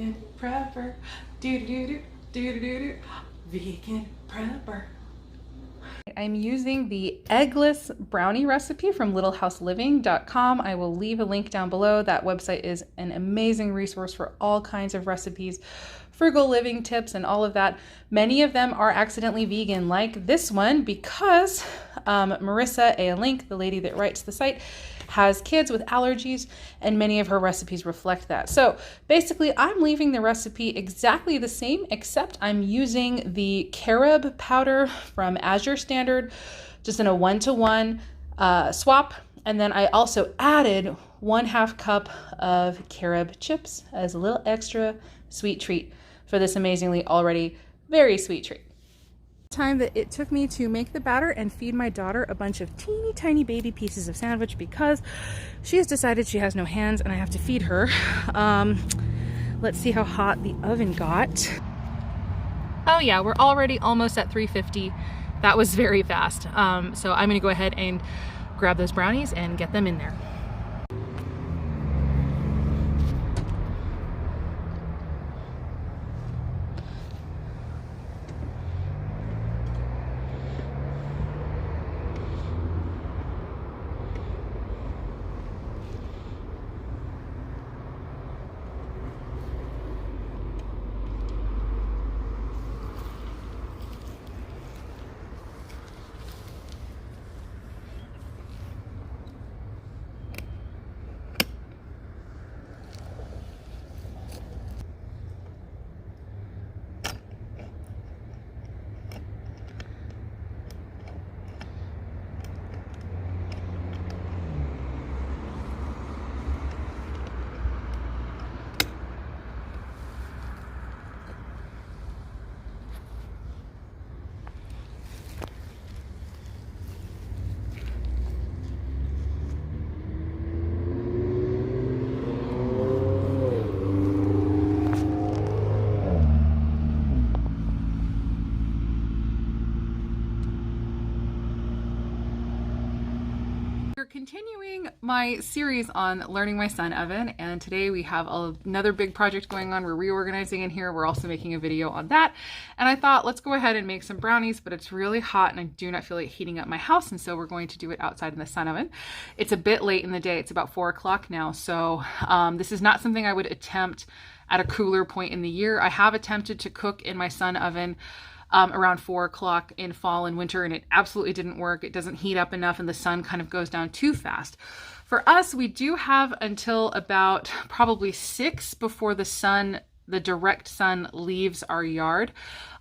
Vegan prepper. Do do do do do do do. Vegan prepper. I'm using the eggless brownie recipe from littlehouseliving.com. I will leave a link down below. That website is an amazing resource for all kinds of recipes, frugal living tips, and all of that. Many of them are accidentally vegan, like this one, because Marissa A. Link, the lady that writes the site, has kids with allergies, and many of her recipes reflect that. So basically, I'm leaving the recipe exactly the same, except I'm using the carob powder from Azure Standard, just in a 1-to-1 swap. And then I also added 1/2 cup of carob chips as a little extra sweet treat for this amazingly already very sweet treat. Time that it took me to make the batter and feed my daughter a bunch of teeny tiny baby pieces of sandwich because she has decided she has no hands and I have to feed her. Let's see how hot the oven got. Oh yeah, we're already almost at 350. That was very fast. So I'm gonna go ahead and grab those brownies and get them in there. Continuing my series on learning my sun oven, and today we have another big project going on. We're reorganizing in here. We're also making a video on that, and I thought let's go ahead and make some brownies, but it's really hot and I do not feel like heating up my house, and so we're going to do it outside in the sun oven. It's a bit late in the day. It's about 4 o'clock now, so this is not something I would attempt at a cooler point in the year. I have attempted to cook in my sun oven around 4 o'clock in fall and winter, and it absolutely didn't work. It doesn't heat up enough and the sun kind of goes down too fast. For us, we do have until about probably 6 before the direct sun leaves our yard.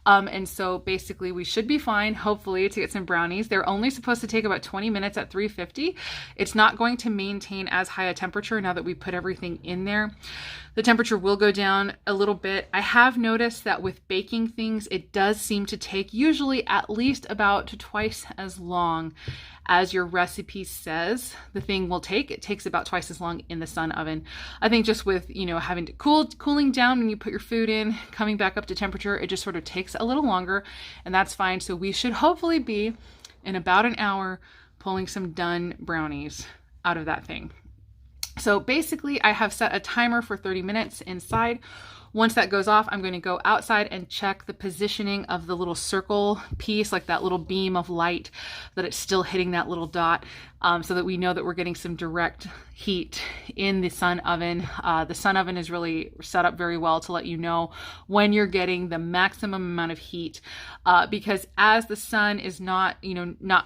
And so basically we should be fine, hopefully, to get some brownies. They're only supposed to take about 20 minutes at 350. It's not going to maintain as high a temperature now that we put everything in there. The temperature will go down a little bit. I have noticed that with baking things, it does seem to take usually at least about twice as long as your recipe says the thing will take. It takes about twice as long in the sun oven. I think just with, having to cooling down when you put your food in, coming back up to temperature, it just sort of takes a little longer, and that's fine. So we should hopefully be in about an hour pulling some done brownies out of that thing. So basically I have set a timer for 30 minutes inside. Once that goes off, I'm going to go outside and check the positioning of the little circle piece, like that little beam of light, that it's still hitting that little dot, so that we know that we're getting some direct heat in the sun oven. The sun oven is really set up very well to let you know when you're getting the maximum amount of heat, because as the sun is not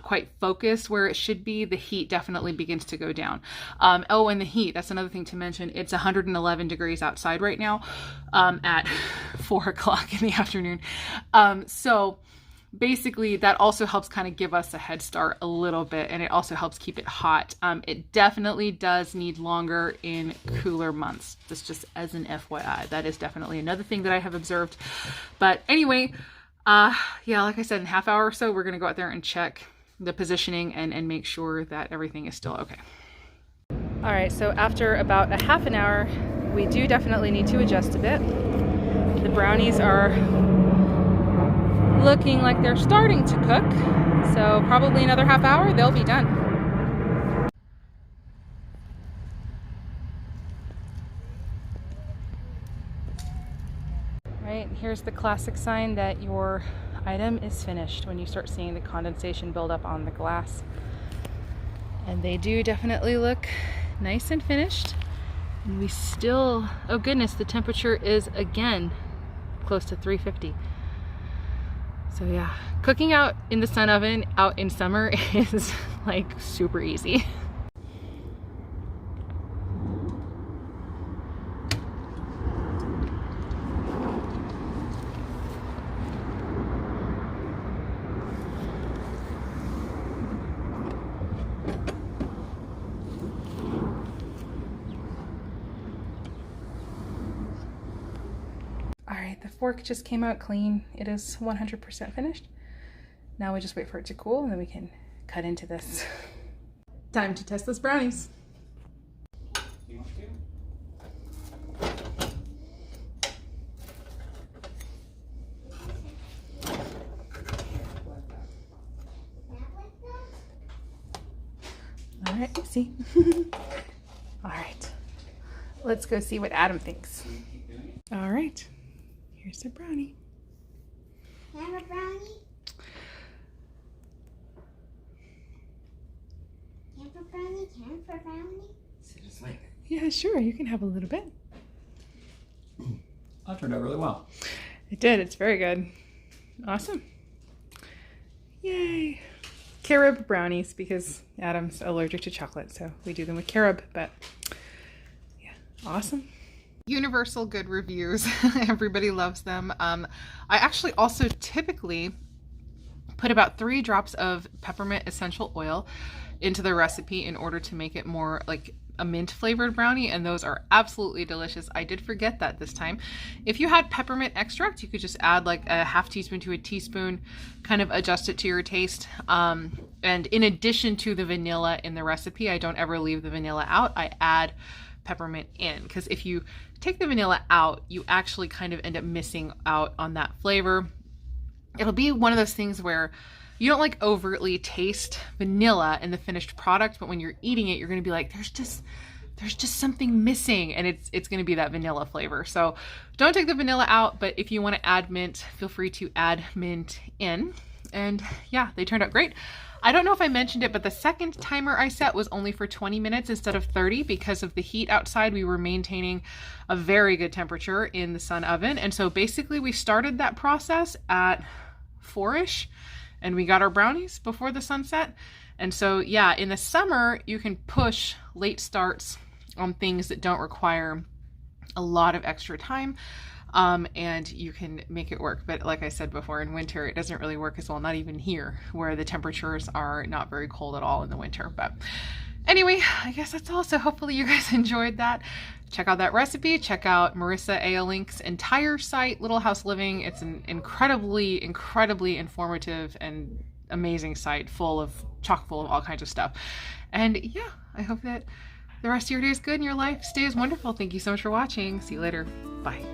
quite focused where it should be, the heat definitely begins to go down. Oh, and the heat, that's another thing to mention. It's 111 degrees outside right now at 4 o'clock in the afternoon. So basically that also helps kind of give us a head start a little bit, and it also helps keep it hot. It definitely does need longer in cooler months. This just as an FYI, that is definitely another thing that I have observed. But anyway, yeah, like I said, in a half hour or so, we're going to go out there and check the positioning and make sure that everything is still okay. All right, so after about a half an hour, we do definitely need to adjust a bit. The brownies are looking like they're starting to cook, so probably another half hour, they'll be done. here's the classic sign that your item is finished when you start seeing the condensation build up on the glass. And they do definitely look nice and finished. And we still, oh goodness, the temperature is again close to 350. So yeah, cooking out in the sun oven out in summer is like super easy. All right, the fork just came out clean. It is 100% finished. Now we just wait for it to cool and then we can cut into this. Time to test those brownies. All right, see. All right, let's go see what Adam thinks. All right. Here's a brownie. Can I have a brownie? Can I have a brownie? Can I have a brownie? Seriously? Yeah, sure. You can have a little bit. That turned out really well. It did. It's very good. Awesome. Yay. Carob brownies because Adam's allergic to chocolate, so we do them with carob, but yeah, awesome. Universal good reviews. Everybody loves them. I actually also typically put about 3 drops of peppermint essential oil into the recipe in order to make it more like a mint flavored brownie, and those are absolutely delicious. I did forget that this time. If you had peppermint extract, you could just add like a half teaspoon to a teaspoon, kind of adjust it to your taste. And in addition to the vanilla in the recipe, I don't ever leave the vanilla out. I add peppermint in, because if you take the vanilla out, you actually kind of end up missing out on that flavor. It'll be one of those things where you don't like overtly taste vanilla in the finished product, but when you're eating it, you're going to be like, there's just something missing, and it's going to be that vanilla flavor. So don't take the vanilla out, but if you want to add mint, feel free to add mint in. And yeah, they turned out great. I don't know if I mentioned it, but the second timer I set was only for 20 minutes instead of 30 because of the heat outside. We were maintaining a very good temperature in the sun oven. And so basically we started that process at 4-ish and we got our brownies before the sunset. And so yeah, in the summer, you can push late starts on things that don't require a lot of extra time. And you can make it work. But like I said before, in winter, it doesn't really work as well, not even here, where the temperatures are not very cold at all in the winter. But anyway, I guess that's all. So hopefully you guys enjoyed that. Check out that recipe. Check out Marissa Link's entire site, Little House Living. It's an incredibly, incredibly informative and amazing site chock full of all kinds of stuff. And yeah, I hope that the rest of your day is good and your life stays wonderful. Thank you so much for watching. See you later. Bye.